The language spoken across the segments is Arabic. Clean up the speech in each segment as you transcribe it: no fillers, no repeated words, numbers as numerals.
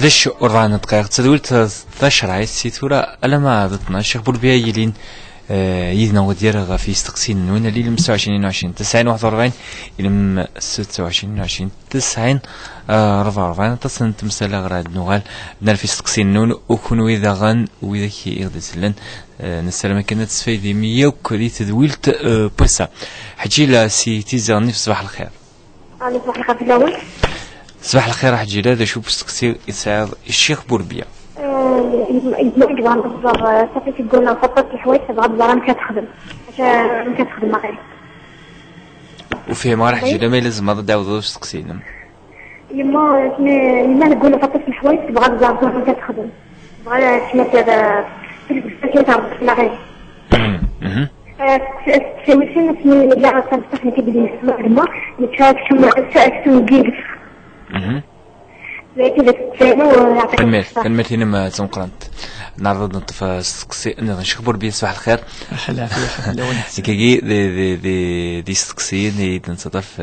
ذش أربعة دقائق تدولت 12 عايز سيتورا ألا ما عادتنا الشيخ بوربيا يلين يدنا وديرها في استقسين وين اللي 25 90 41 إلى 26 20 90 44 تصل تمثال غراد نوغال بنا في استقسين نون وكونوا إذا غن وإذا كي إغدى سلن نسلم كانت سفيدي مية وكري تدويلت بوسا حجي لا سي تيزاني في صباح الخير. صباح الخير في الأول. صباح الخير حجي لا شو بستقسي يساعد الشيخ بوربيا. يجب أن تصدر صافي تقولنا فطرت الحوايج تبغى بزران ما كتخدم ما كتخدم معايا. وفيه ما راح تجي ما لازم هذا داوود تقسينا. يما نقول فطرت الحوايج تبغى بزران ما كتخدم. تبغى تسمى كذا معايا. سويتين اسمي لا تستخدم كبدي اسمه نتشاف شو جيب. كلمة هنا ما تنقرنت نعرض نطفى سقسي نشوف بوربي صباح الخير. أهلا كي دي سقسي دي نصطف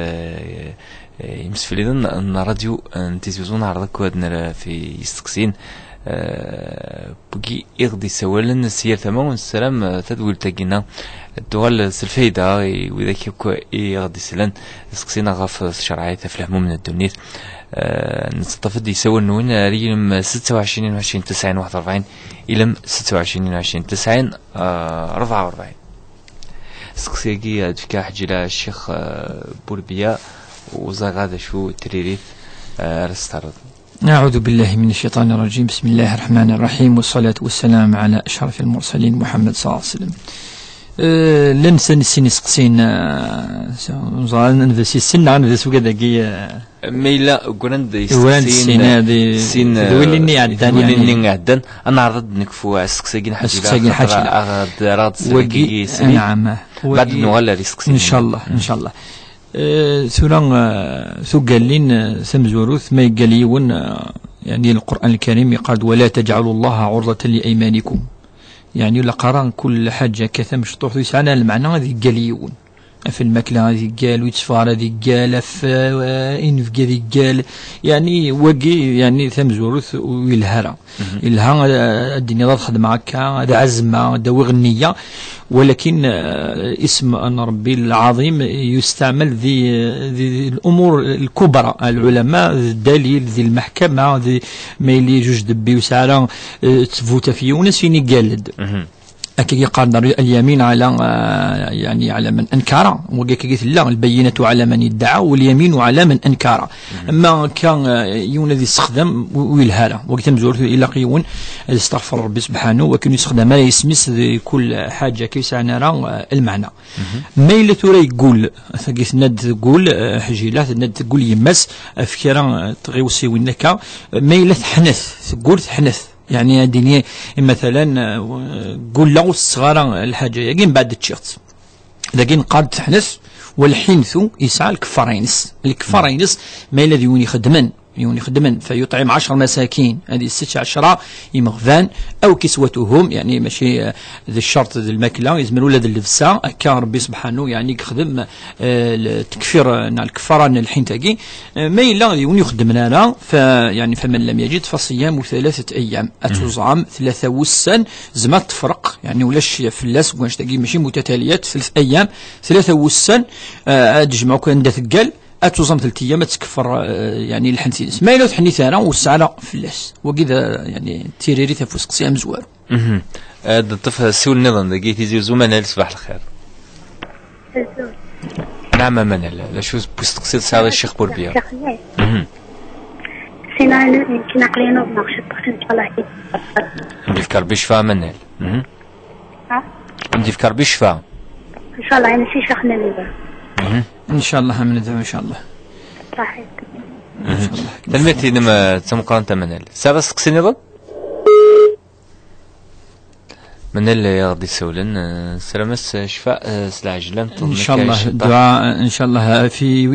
يمس في ليدن الراديو نتيزون عرض كودنا في سقسين بقي يغدي سوالن السير تمام السلام تدول تجينا الدول الفايدة وإذا كيكو يغدي سلن سقسينا غاف شرعية تفلحمو من الدنيا نستفد يسوي النون ريلم 26 20 90 41 إلى 26 20 90 44 سقسيكي دفكا حجلا الشيخ بوربيا وزغاد شو تريريث رستارد. أعوذ بالله من الشيطان الرجيم. بسم الله الرحمن الرحيم والصلاة والسلام على أشرف المرسلين محمد صلى الله عليه وسلم. لنسى نسيني سقسين زعلنا نفسي السن عن ذا سوق ذاكي ميلا قرند سين وليني عدان وليني عدان أنا عرضت نكفو سقسين حاجة أغاد سقي نعم بعد نوال سقسين إن شاء الله إن شاء الله ثوران ثقالين ثمزوروث ما يقاليون يعني القرآن الكريم يقال ولا تجعلوا الله عرضة لأيمانكم يعني لقران كل حاجة كثم شطوح يسعنا المعنى هذه قاليون في المكلا هذه قال ويتصفار هذه قال إن في هذه قال يعني وقي يعني ثمزوروث ويلهرا الها الدنيا تخدم معك هذا عزمة دوغ النية ولكن اسم أن ربي العظيم يستعمل ذي الأمور الكبرى العلماء الدليل ذي المحكمة ذي ما يلي جوج دبي وسعرا تفوت في يونس فيني قالد أكيد يقال اليمين على يعني على من أنكر وقالت لا البينة على من يدعى واليمين على من أنكر أما كان يونذي يستخدم ويلهارا وقت مزورته إلى قيون استغفر ربي سبحانه وكان يستخدم ما يسمس كل حاجة كيس نرى المعنى ميلة ري يقول ثقيت ند تقول حجيلات ند تقول يمس أفكارا تغيوسي وينك ميلة حنث تقول حنث يعني الدنيا مثلا قول له الصغار الحاجة يجين بعد التشيرت لكن قاد تحنث والحنث يسعى الكفارينس ما الذي يخدمن فيطعم 10 مساكين هذه 16 يمغفان أو كسوتهم يعني ماشي ذي الشرط ذي الماكلة يزملوا ذي اللبسة كان ربي سبحانه يعني يخدم تكفير الكفارة الحين تاقي ما إلا يخدمنا لا فيعني فمن لم يجد فصيام 3 أيام أتوزعم 3 وسن زمات تفرق يعني ولاش فلاس واش تاقي ماشي متتاليات 3 أيام 3 وسن أتجمعوا كان دا ثقال أتوزم 3 أيام تكفر يعني الحنثينس ما إلا تحني ثانا والسعرة فلاس وكذا يعني تيريري تفوسق سيام زوار. الطفل سول النظام دقيت يزوز منال صباح الخير. نعم منال لا شو بستقصيد سعر الشيخ بوربيا. سينا يمكن عقلينا بناقشة إن شاء الله. عندي في كربيش فا منال. عندي في كربيش فا. إن شاء الله يعني شي شيخنا نبى. إن شاء الله من إن شاء الله. صحيح. إن شاء الله. تلميتي لما تمقرن تمنال. سبب سقسيني ضد؟ منال يغدي سولن سلامس شفاء سلاجلان. إن شاء الله دعاء إن شاء الله في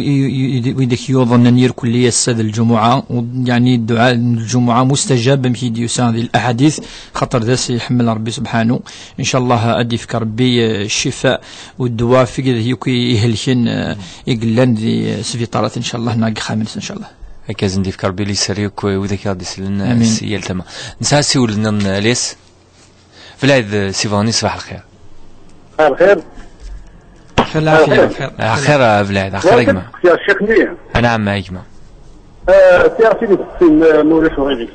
ويدك يوظن نير كلية السد الجمعة يعني الدعاء الجمعة مستجاب بمشي يساعد الأحاديث خطر ذا يحمل ربي سبحانه إن شاء الله أدي في ربي الشفاء والدواء في كذا يكي يهلكن يقلن ذي سفيطارات إن شاء الله ناقي خامس إن شاء الله. هكا زندي في كربي لي سريك وذاك غادي يسلن السيال تما نسا سولنا ليس في العيد سيفاني صباح الخير. الخير خير العافية. خير بلاد خير يجمع. يا الشيخ نية. نعم يجمع. سياسي في موريش وغيري.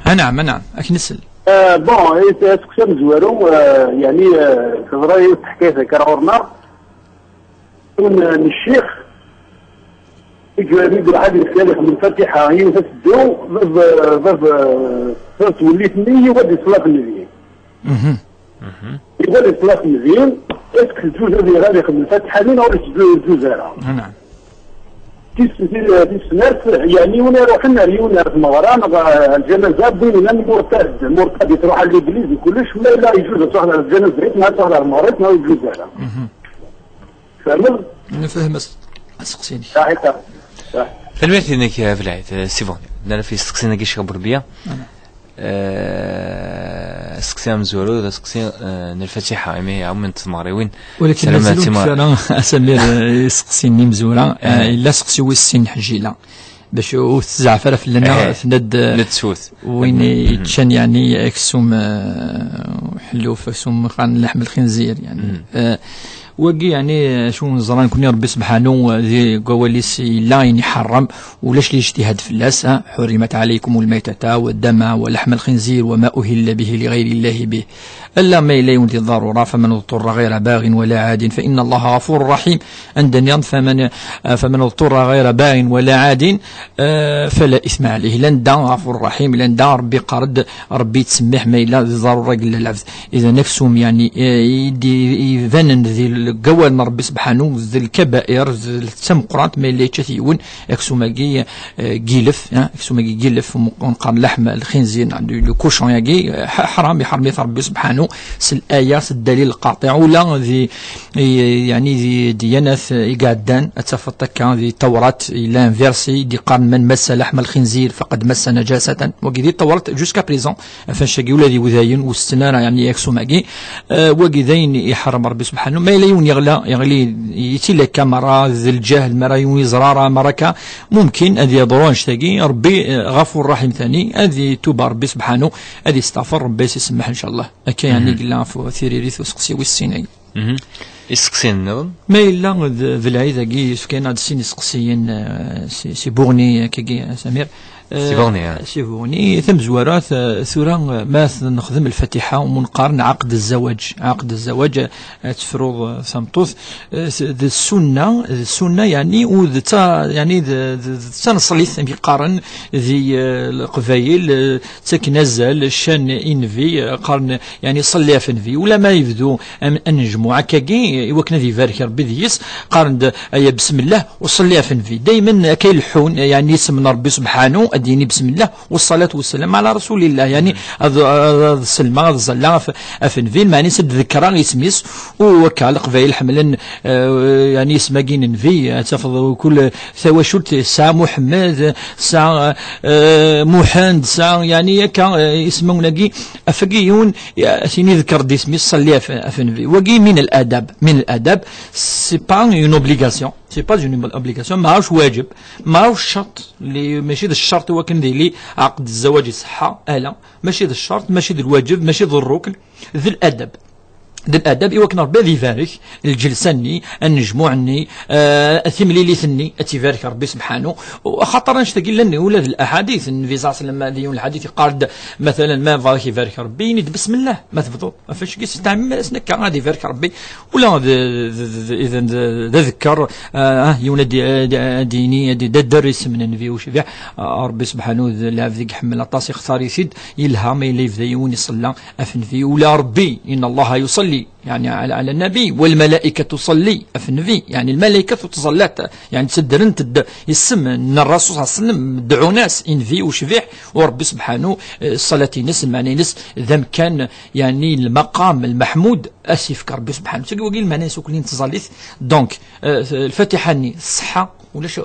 نعم أكنسل. بون سكسم زوارو يعني كضراي حكاية كرورنا من الشيخ يجري واحد الرسالة منفتحة هي تسدو ضرب توليت نية ودي صلاة النبي. يقول صلاة النبي اسك الجوز هذه غادي يخدم الفاتحة لين أو الجوز هذا. نعم. تسمعت يعني ونا روحنا اليوم في المغرب الجنازة بيننا مرتد تروح على الإنجليزي كلش ما لا يجوز تروح على الجنازة ما تروح على المغرب ما يجوز هذا. فهمت؟ نفهم اسقسيني. صحيح. فالمثل انك في العيد سيفوني انا في سقسينا كي شغل بربيه سقسينا مزورو سقسينا الفاتحه امي عم من تماريوين ولكن مثلا اسمير سقسيني مزوره الا سقسيو السن حجيله باش الزعفره في لنا ند نتسوث وين يتشان يعني اكسوم حلوف اكسوم خان لحم الخنزير يعني وقي يعني شو نزران كوني ربي سبحانه ذي قواليس لا يحرم ولاش لي اجتهاد في اللاس حرمت عليكم الميتة والدم ولحم الخنزير وما أهل به لغير الله به ألا ما إليه ذي الضرورة فمن اضطر غير باغ ولا عاد فإن الله غفور رحيم عندنا فمن اضطر غير باغ ولا عاد فلا إثم عليه لن دا غفور رحيم لن دا ربي قرد ربي تسمح ما إلا ذي ضرورة إلا العبد إذا نفسهم يعني يفنن ذي قوال ربي سبحانه ذي الكبائر التم قرانت ما اللي تشثيون اكسوماكي جيلف اكسوماكي جيلف ونقارن لحم الخنزير عنده لو كوشون ياكي حرام يحرم ربي سبحانه الآية الدليل القاطع ولا ذي يعني ذي ديانات يقعدان اتفطك ذي التوراة الى انفيرسي دي قارن من مس لحم الخنزير فقد مس نجاسة وكي ذي التوراة جوسكا بريزون فاشاكي ولا ذي وذاين والسنارة يعني اكسوماكي وكي ذين يحرم ربي سبحانه ما يليون يغلي يتيلا كاميرا ذي الجهل مرايون زرارة مركا ممكن هذه يضرونش تاقي ربي غفور رحيم ثاني هذه توبا ربي سبحانه هذه استغفر ربي يسمح ان شاء الله هكا يعني قلنا في ثيريريث وسقسي والسيني يسقسين نظن ما إلا في العيد كي كاين هاد السين يسقسيين سي بورني كي سمير سيفوني ثم زوارات ثورا ما نخدم الفاتحة ومنقارن عقد الزواج تفروض ثمطوث السنة يعني يعني تنصليث بقارن ذي القبايل تكنزل الشان انفي قارن يعني صلي فنفي ولا ما يبدو ان كاكي وكنا ذي فارك ربي ذيس قارن ايا بسم الله وصلي فنفي دائما كاين الحون يعني اسم ربي سبحانه ديني بسم الله والصلاة والسلام على رسول الله يعني هذا السلمى هذا الزلا افنفين معني سد ذكرى يسميس وكال قبائل حملا يعني اسمها كين في تفضل كل ثواشلت ساعة محمد ساعة محمد ساعة يعني كا اسمه نجي افقيون سيني ذكر دي اسمي صلي افنفي وقي من الاداب سي با اون اوبليغاسيون سي با اون اوبليغاسيون ماهوش واجب ماهوش شرط اللي ماشي ذا الشرط هو كان لي عقد الزواج يصحى لا ماشي ذا الشرط ماشي ذا الواجب ماشي ذا الركن ذا الادب إيوا ربي ذي فارك الجلساني النجموعني الثمليلي ثني أتيفارك ربي سبحانه وخاطر نشتاقي لني ولا الأحاديث النبي صلى الله عليه وسلم ذي الحديث قال مثلا ما فارك يفارك ربي ند بسم الله ما تفضل فاش كيستعمل اسنك غادي يفارك ربي ولا إذا ذكر يونا ديني درس من النبي وشفيع ربي سبحانه لا ذيك حمل طاس يختار يسيد يلها ما يلي يفذيون يصلى أفنفي ولا ربي إن الله يصلي يعني على النبي والملائكة تصلي في النبي يعني الملائكة تصلات يعني تسدرن يسم ان الرسول صلى الله عليه وسلم دعو ناس انفي وشفيح وربي سبحانه الصلاة نس معني نس ذم كان يعني المقام المحمود اسف كربي سبحانه تقول المعنى سوكلين تصليث دونك الفاتحة الصحة ولاش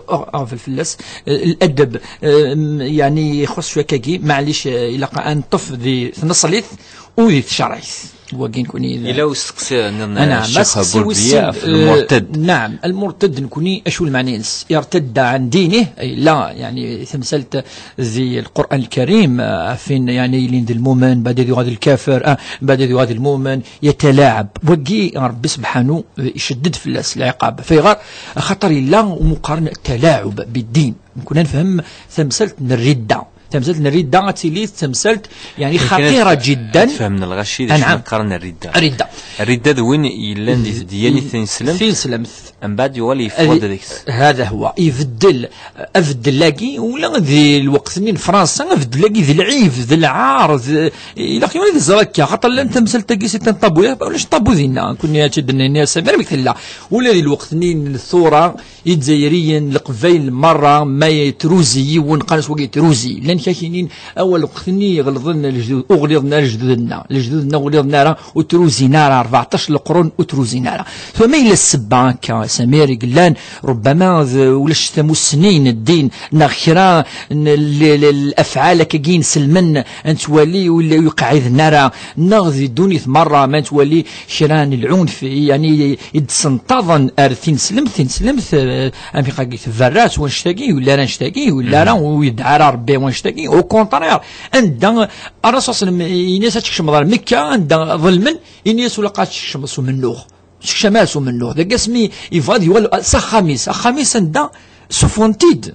في الفلاس الادب يعني يخص شويه كاكي معليش الى ان طف ذي نصليث وذي شرعيث وكين كوني إلا وستقسي نعم الشيخ بولبيا في المرتد. نعم المرتد نكوني اشو المعنى يرتد عن دينه لا يعني ثمثلت زي القرآن الكريم فين يعني لين المؤمن بعد ذي هذا الكافر بعد ذي هذا المؤمن يتلاعب وقي ربي سبحانه يشدد في العقاب فيغار خطر الله ومقارنة التلاعب بالدين نكون نفهم ثمثلت الردة تمثلت الردة تيلي تمثلت يعني خطيرة جدا. فهمنا الغشي نعم. قرنا الردة وين يلان ديالي تنسلم من بعد يولي يفوض هذيك هذا هو يبدل افدل لاقي ولا ذي الوقت من فرنسا افدل لاقي ذي العيف ذي العار الى خير ذي الزركه خاطر لا تمثلت كيسي تنطبو ولاش طابو ذينا كنا تشدنا الناس ما مثل لا ولا ذي الوقت من الثوره يتزايريين القبيل مره ما يتروزي ونقاس وقي تروزي لان كاينين اول وقت ني غلظنا الجدود اغلظنا الجدودنا غلظنا وتروزينا 14 القرون وتروزينا فما الى السبه سمير قلان ربما ولا شتمو السنين الدين ناخرا الافعال كاين سلمن انت ولي ولا يقعد نرى نغذي دوني مره ما تولي شران العنف يعني يتسنتظن ارثين سلمت امي قاقي فرات ونشتاقي ولا نشتاقي ولا ويدعى ربي ونشتاقي او كونترير عند الرسول صلى الله عليه وسلم الناس تشمس مكه عند ظلمن الناس ولا قات تشمس منه شماسو منه ذاك اسمي يفادي والو خميس عندها سفونتيد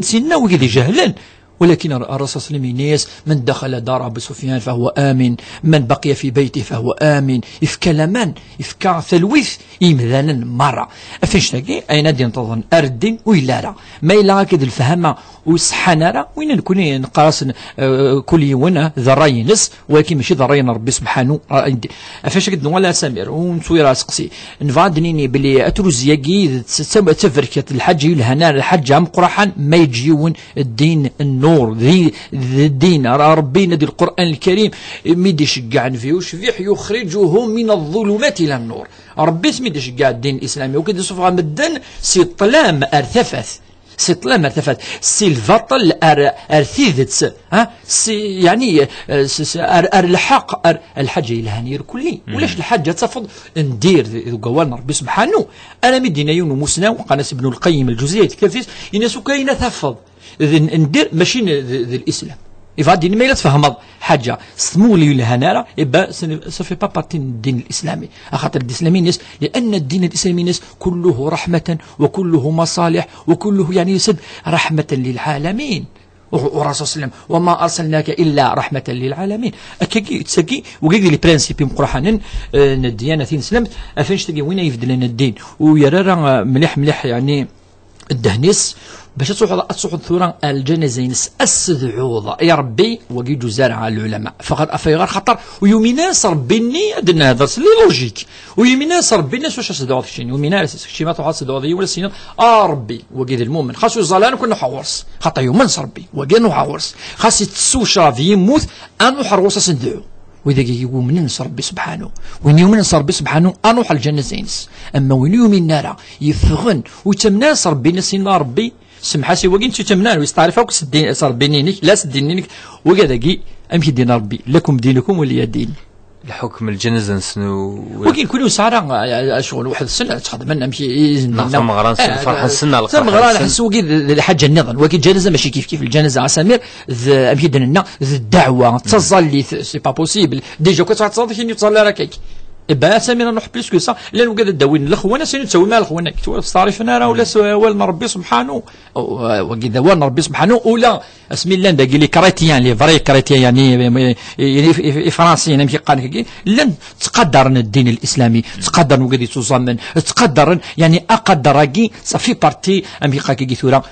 سينا وكذا جهلا ولكن الرسول صلى الله عليه وسلم من دخل دار ابو سفيان فهو امن من بقي في بيته فهو امن يفكى لمن يفكى ثلويث يمذانا مره افاش تاكي اين دي نتظن اردين ويلا ما الا كذا الفهمه وسحنا وين نكون نقاس كل يوم ذراي نس ولكن ماشي ذراي ربي سبحانه افاش كد ولا سمير ونسوي راسقسي نفادنيني بلي اتروزياكي تفركت الحج الهنا الحج عم قرحان ما يجيون الدين النور ذي الدين ربي ندي القران الكريم ميدي شجعن فيه وشفيح يخرجهم من الظلمات الى النور ربي سميدي شجع الدين الاسلامي وكذا صفغه مدن سي طلام ارتفث سيطلام ارتفعت سي الفطل ارثيذت سي يعني الحق الحاجه الى هنير كلي ولاش الحاجه تفض ندير قوالنا ربي سبحانه انا مدينا يونو مسنا وقناس ابن القيم الجزئيه كيفاش الناس كاينه تفض ندير ماشي الاسلام يفادي ما الا تفهم حاجه سمولي لهنا يبقى سافي با بارتي الدين الاسلامي خاطر الدين الاسلامي ناس لان الدين الاسلامي ناس كله رحمه وكله مصالح وكله يعني يسد رحمه للعالمين والرسول صلى الله عليه وسلم وما ارسلناك الا رحمه للعالمين اكاكي تسكي وكاكي لي برانسيبي مقرحانين الديانه سلمت افاش تلقى وين يفد لنا الدين ويرى مليح يعني الدهنيس باش تصوح الثورة الجنازينس السدعوضة يا ربي وقيدو زارع العلماء فقط افيغار خطر ويوميناس ربيني ادنا هذا لي لوجيك ويوميناس ربينا واش سدعوض شي ويوميناس شي ما توحد سدعوضي ولا سينا ربي وقيد المؤمن خاصو الظلام كنا حورس خاطر يومنس ربي وقينو حورس خاص يتسوشا في يموت انو حروس سندعو وإذا يقوم ننصر ربي سبحانه وين يوم ننصر ربي سبحانه أروح الجنة زينس أما وين يوم النار يفغن وتمناس ربي نسينا ربي سمحاسي وقين تتمنان ويستعرفوك سدين صار بينينك لا سدينينك وكذا أمشي دين ربي لكم دينكم ولي دين الحكم الجنازة نسنو وكين كل ساعة شغل واحد السنة تخدم لنا مشي نعم غران فرح السنة على ثم غران حس وكين الحاجة النظام وكين الجنازة ماشي كيف الجنازة عسامير أمشي ديننا الدعوة تصلي سي با بوسيبل ديجا كنت تصلي كي تصلي راكيك إبا سامينا نروح بليس كو سا لأن وقاد الدوين الأخوان سينو تسوي مع الأخوان تعرفنا راه ولا والنا ربي سبحانه وقيد والنا ربي سبحانه ولا اسمي الله داكي لي كريتيان لي فري كريتيان يعني فرنسيين نمشي قال لن تقدرن الدين الإسلامي تقدرن وقاد تزمن تقدرن يعني أقدر كي صافي بارتي أمي كي ثورة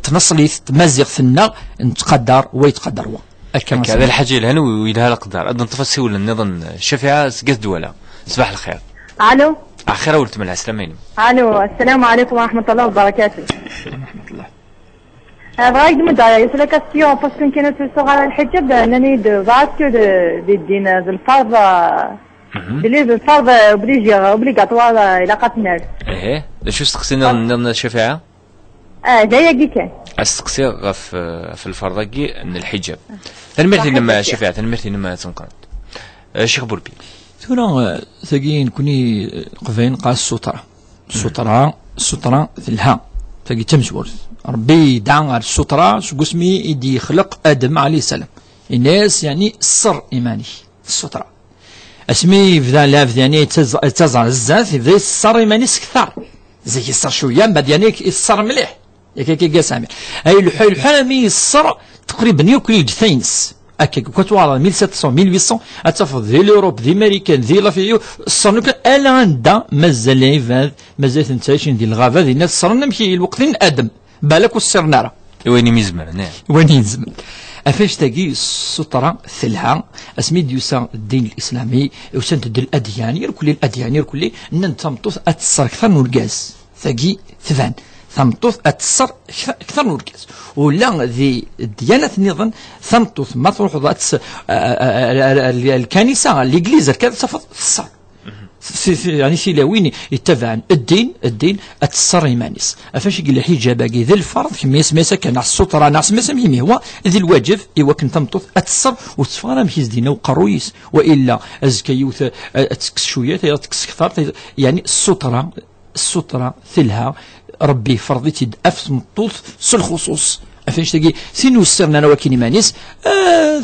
تنصلي تمزق ثنا نتقدر ويتقدر هذا الحاجة لهنا ويلها الأقدار أدن تفسي ولا النظام الشفيعة سقث دولة صباح الخير ألو أخيرا ولت من السلامين ألو السلام عليكم ورحمة الله وبركاته ورحمة الله بغيت نمد sur la question parce que كانت الصغار الحجاب أنني دو فاسكو دي الدين الفرض بلي الفرض اوبليغاتوار إلى قتل إيه شو استقسينا من الشفيعة؟ جاية كان استقسي في الفرض ان الحجاب تنمرتي لما شفيعة تنمرتي لما تنقض شيخ بوربي ثورة ثقين كوني قفين قاس السطرة ثلها ثقي تمسور ربي دعا السطرة شو قسمي يدي خلق آدم عليه السلام الناس يعني السر إيماني السطرة اسمي في لاف يعني تزعر الزاف في السر إيماني كثار زي السر شوية بعد يعني السر مليح ياك قاسامي أي الحامي السر تقريبا ياكل الجثينس هكاك كتوارا 1700 1800 اتفضل ذي الاوروب ذي امريكان ذي لافيو الصرنوك الا عندها مازال عباد مازال تنتاشين ديال الغابه ديال الناس صرنا مشي الوقت ادم بالك والسرناره وين يزمر نعم وين يزمر افاش تاقي السطره ثلها اسمي ديوسا الدين الاسلامي وسنت الاديان يركل الاديان يركل ننتمطوس اتصر اكثر من الغاز تاقي ثفان ثمطوث أتصر أكثر من الكاس ولا ذي الديانة النظام ثمطوث ما تروح الكنيسة الإنجليزية كذا تفض الصر يعني سيلاوين يتبع الدين أتصر إيمانيس أفاش يقول الحجاب باقي ذي الفرض كما يسمى كان السطرة ناس ما سميه هو ذي الواجب إوا كنت تمطوث أتصر وتصفر مشي دينا وقرويس وإلا أزكى يوث تكس شوية تكس كثار يعني السطرة ثلها ربي فرضيتي أفس مطوث سالخصوص أفاش تلاقي سينو السرنا أنا وكيني مانيس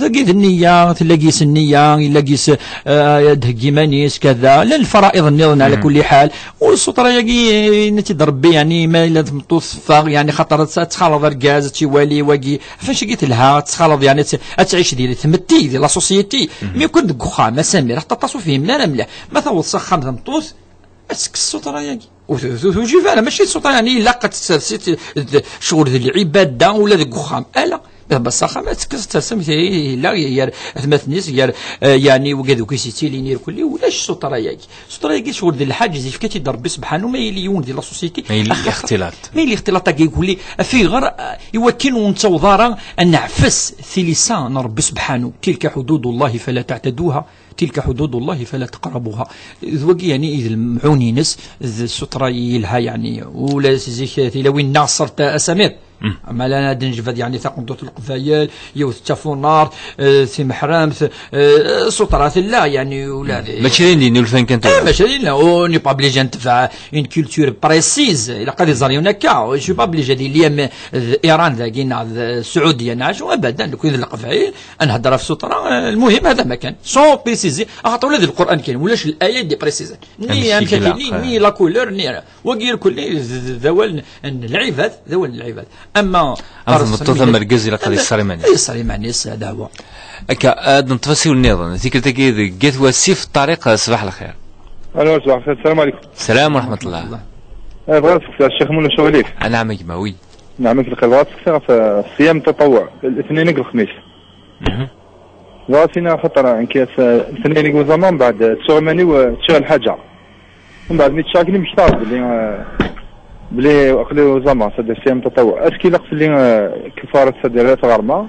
تلاقي النية تلاقي النية يلاقيس دهقي مانيس كذا لا الفرائض النظام على كل حال والسطرة يلاقي نتي ربي يعني ما إلا مطوث فاغ يعني خاطر تخالط الغاز تيوالي واقي أفاش قلت لها تخالط يعني تعيش ديال تمتي ديال لا سوسيتي مي يكون دك خا ما سامي راح تتصو فيه ملا مليح ما ثوت سخام مطوث اسك السطرة ياقي وجي فعلا ماشي السلطه يعني لا قد تسالسيت شغل ذي العباده ولا ذي الخام الا بس ما تكستسم لا يا ثمثنيس يعني وكذا كيسيتي لينير كلي ولاش السلطه ياقي السلطه ياقي شغل ذي الحاجز في كتي ربي سبحانه ما يليون ديال لا سوسيتي ما يلي اختلاط كيقول لي في غير يوكن ونتوضارا ان نعفس في لسان ربي سبحانه تلك حدود الله فلا تعتدوها تلك حدود الله فلا تقربوها ذوقي يعني إذا المعوني نس السطرة يلها يعني ولا زيك وين ناصرت أسامير أما لا دنجفد يعني ثقنطوط القفايل يوث تفون نار ثي محرام سطرة لا يعني ولا ماشيين اللي نولفين كانت ماشيين لا وني با بليجي نتفع اون كولتور بريسيز إلا قد يزاريون هكا شو با بليجي هذه اليوم إيران ذاكينا السعودية نعيشوا أبدا كون القفايل نهضر في سطرة المهم هذا ما كان سون بريسيزي خاطر ولاد القرآن كاين ولاش الآيات دي بريسيزي ني مشاكلين ني لا كولور ني وغير كل ذوال العباد اما المطوط المركزي لقد الصريماني هذا هو هكا نتفاصيل النظام ذكرت كي جيت وسيف الطريق صباح الخير الو صباح الخير السلام عليكم السلام ورحمه الله بغيت نسال الشيخ مولا شغليك نعم كيما نعمك الخير بغيت نسال في صيام التطوع الاثنين والخميس راسينا خطر انكاس الاثنين وزمان بعد تسوماني وتشغل حاجه من بعد متشاكلين مشتاق بلي اقلي زعما صدر صيام تطوع اسكي لقت لي كفاره صدر غرمه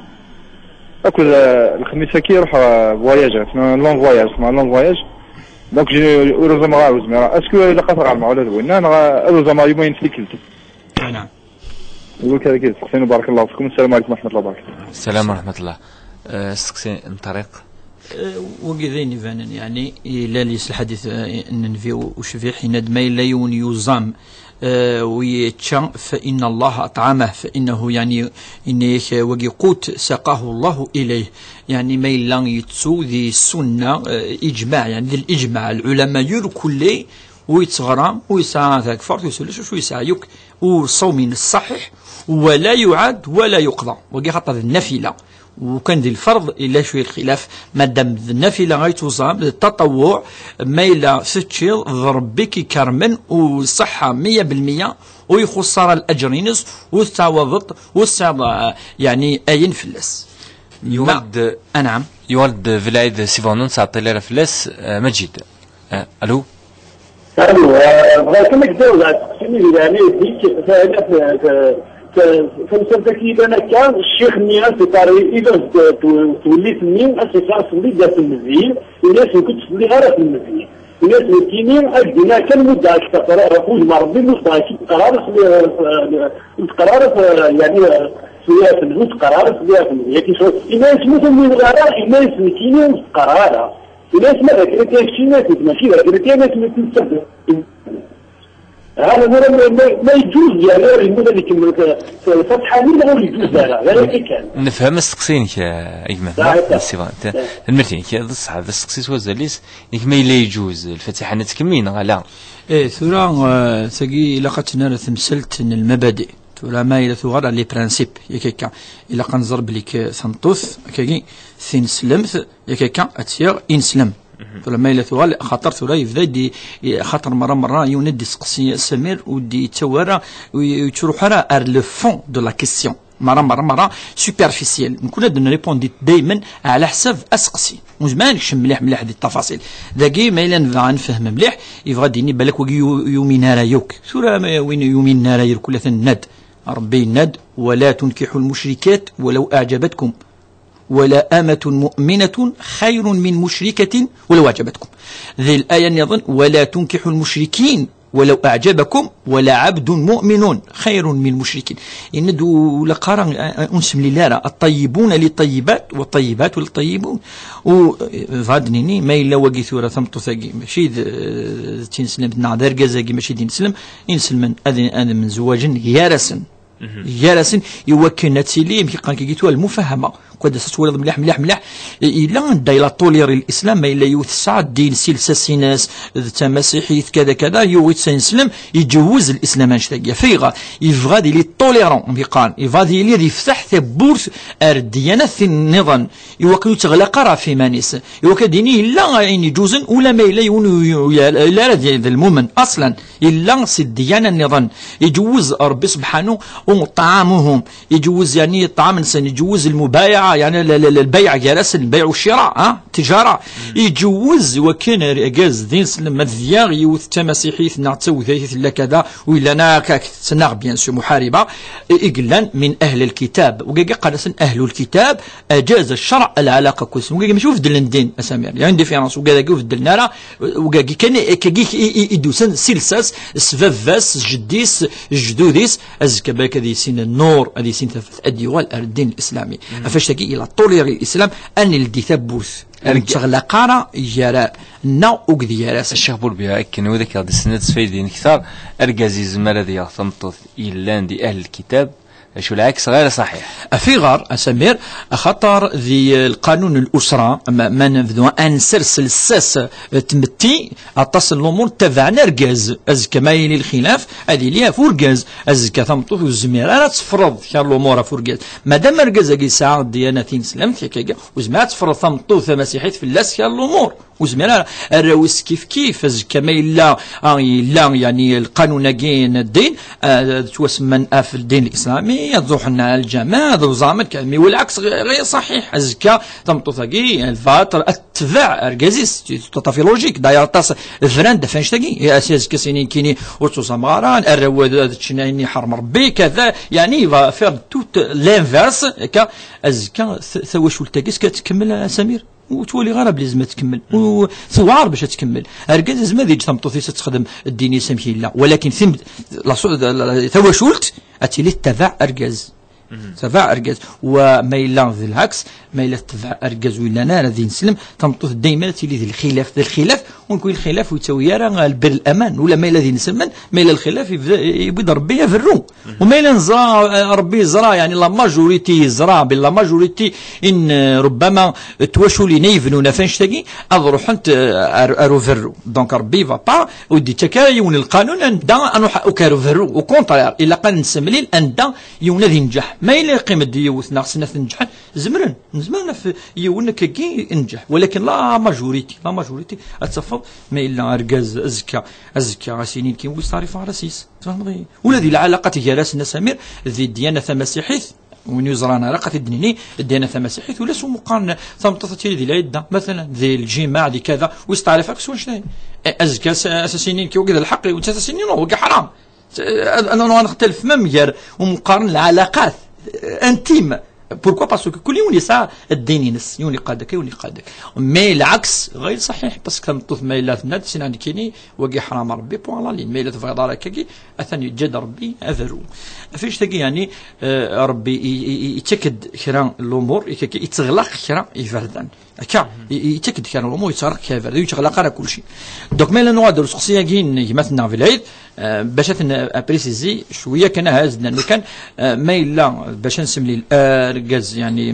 اكل الخميس كي يروح فواياج لون فواياج دونك جي روزما اسكو لقات غرمه ولا دوينا انا روزما يومين سيكلت نعم يقول كذا كذا سقسين بارك الله فيكم السلام عليكم ورحمه الله وبركاته السلام ورحمه الله سقسين الطريق وكذين فانن يعني لا ليس الحديث ان نفي وشفي حين ما لا يوزام ويتشا فإن الله أطعمه فإنه يعني إنه وقوت سقاه الله إليه يعني ما يلان يتسو ذي السنة إجماع يعني ذي الإجماع العلماء يركلي ويتغرى ويسعى ذاك فرد ويسلش شو يسعيك وصومين الصحيح ولا يعاد ولا يقضى وقي خاطر النفلة وكان ذي الفرض إلا شوية الخلاف مادام النافلة غيتوصام التطوع ما إلا ستشيل ضربك كرمن وصحة 100% ويخسر الأجرينس والتعوضط والسعب يعني أين فلس يولد نعم يولد في العيد سيفونون ساعطي لنا فلس مجيد ألو بغيت نجاوب على التقسيم يعني ديك فلسفة كيبان هكا الشيخ نيا في طريق إذا توليت منين أساسا تصلي دات المزيين الناس ممكن تصلي غير في المزيين الناس مسكينين أدينا كان مدة تقرار خوج مرضي مصداك قرار يعني سويا في الوت قرار سويا في المزيين الناس مثل من غير الناس مسكينين قرارها الناس ما ذاكرتها الشينات ماشي ذاكرتها ناس متنسب هذا ما يجوز يعني المدة اللي كمل فتحة ولا يجوز هذا كان نفهم السقسينك يا إجمال السيفان المرتين كي الصح هذا السقسيس وزاليس إنك ما لا يجوز الفتحة نتكمين لا ثورة ساقي لقتنا تمثلت المبادئ ولا ما إلى ثغر لي برانسيب يكيكا إلا قنزرب لك سنطوث كي ثين سلمت يكيكا أتيغ إن سلم ولا ما إلى ثغر خاطر ثورة يفدا دي خاطر مرة يوندي سقسي سمير ودي تورا ويتروح على لو فون دو لا كيسيون مرة سوبرفيسيال نكون هاد نريبوندي دايما على حساب اسقسي مزمانكش مليح هذه التفاصيل ذاكي ما الا نبغى نفهم مليح يبغى ديني بالك وكي يومين رايوك سوره وين يومين راير كل الند ربي الند ولا تنكحوا المشركات ولو اعجبتكم ولا أمة مؤمنة خير من مشركة ولو أعجبتكم ذي الآية يظن ولا تنكحوا المشركين ولو أعجبكم ولا عبد مؤمن خير من مشركين إن دو لقارن أنسم لله الطيبون للطيبات والطيبات للطيبون وفادنيني ما إلا وقي ثورة ثمطو ثاقي ماشي تنسلم نعذر قزاقي ماشي دين سلم إنسلم أذن من زواج يارسن يوكل نتسيلي يمكن قال كيتوا المفهمه قد تولد مليح الا دايلا طولير الاسلام ما الا يوسع الدين سيلساسيناس تمسيحيت كذا يوسلم يجوز الاسلام انشتاق فيغا يفغادي لي طوليرون يقال يفغادي لي يفتح ثبورث الديانه النظام يوكل تغلق راه في مانيس يوكل ديني لا يعني جوزن ولا ما الا لا المؤمن اصلا الا الديانه النظام يجوز ربي سبحانه وطعامهم يجوز يعني الطعام الانسان يجوز المبايعه يعني البيع جالس البيع والشراء تجاره يجوز وكان رجاز دين سلم الذياغ يوث تمسيحي نعتو ذيث لا كذا ولا انا كتسنغ بيان سو محاربه اقلان من اهل الكتاب وكاكا قالسن اهل الكتاب اجاز الشرع العلاقه كويس وكاكا ماشي وفد الدين اسامير يعني ديفيرونس وكاكا وفد النار وكاكا كان كاكي يدوسن سلساس سفافاس جديس جدوديس ازكى باك هذه سين النور هذه سين اديوال الدين الاسلامي فاش تجي الى طولير الاسلام ان الدي ثبوث تغلقارا جرا نا وقدي راس الشيخ بولبيا كان وذاك هذا السنه تفايدين كثار ارجازي زمر هذه ثمطوث الا دي اهل الكتاب شو العكس غير صحيح في غار أسمير خطر ذي القانون الأسرة ما نبذو أنسرسل الساس تمتي أتصل الأمور تبعنا رجاز أزكى ما يلي الخلاف هذه ليها فورجاز أزكى ثمطوث الزمير أنا تفرض خير الأمور فورجاز ما دام رجاز أجي ساعة ديانة سلام كيكا وزمير تفرض ثمطوث مسيحيت في اللاس خير الأمور وزمير الرويس كيف أزكى ما إلا يعني القانون جين الدين توسمن في الدين الإسلامي يضحنا الجماعة ذو زامن كلمي والعكس غير صحيح أزكى تمطوثاقي الفاتر اتباع أرجازيس تطفي لوجيك داير طاس الفران دفنش تاقي أساس كسيني كيني وتصوص مغاران الرواد تشنيني حرم ربي كذا يعني va faire tout l'inverse كا أزكى ثوش والتاقيس كتكمل سمير وتولي غرب لازم تكمل وثوار باش تكمل أرجاز ما ذيج تمطوثي تستخدم الديني سمحي لا ولكن ثم ثوشولت أتيلي تبع أرجاز تبع أرجاز وما إلا ذي العكس ما إلا تبع أرجاز ولا نار ذي نسلم تمطوث دائما تيلي ذي الخلاف ونكون الخلاف ويتويا البر الأمان ولا ما إلا ذي نسمن ما إلا الخلاف يبدا ربي يفرو وما إلا نزرع ربي زرع يعني لا ماجوريتي زرع بلا ماجوريتي إن ربما توشوا لي نيفنو نفنش تاقي أضروح أنت أرو فرو دونك ربي فا ودي تكايون القانون أن دا أنو أكارو فرو وكونترير إلا قال نسملين أن دا يونا ذي نجح ما إلا قيمة ديوث ناقصنا نجح زمرن في يونا كي ينجح ولكن لا ماجوريتي أتصفى ما إلا أرجاز أزكى سنين كي ويصارف على راسيس ولا ذي العلاقة هي راس النسامير ذي الديانة مسيحية ومن يزرانا علاقة الدينية الديانة مسيحية ولا سو مقارنة ثمطتي ذي العدة مثلا ذي الجماع ذي كذا ويستعرف أكس وشناي أزكى سنين كي وكذا الحق وثلاث سنين هو حرام أنا نختلف ممير ومقارن العلاقات انتيم بوركوا باسكو كل يوم يسعى الدين ينس يوني قادك يوني قادك مي العكس غير صحيح باسكو كنطوف ميلات ناد سين عندي كيني وقي حرام ربي بوان لا لين ميلات فيض على كاكي اثني جد ربي اثرو فيش تاكي يعني ربي يتاكد كرا الامور يتغلق كرا يفردان هكا يتاكد كان الامور يتغلق كافر يتغلق على كل شيء دوك مي نوع دروس شخصيه كاين مثلنا في العيد باش ابريسيزي شويه كان هازنا انه كان ما الا باش نسمي الارجاز يعني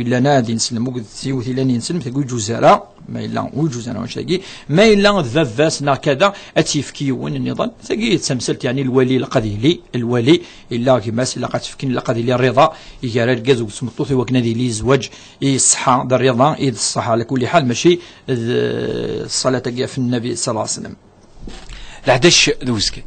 الا نادي نسلم وقت سيوث الا نسلم تقول جزاره ما الا وجوزنا واش تاقي ما الا ذفاسنا كذا اتيفكي وين النظام تاقي تمثلت يعني الولي القديلي الولي الا كيما الا قاتفكين لا قديلي الرضا يجرى الكاز وسمطوثي وكنادي لي زواج الصحه الرضا الصحه على كل حال ماشي الصلاه تاقي في النبي صلى الله عليه وسلم العدش دوزكي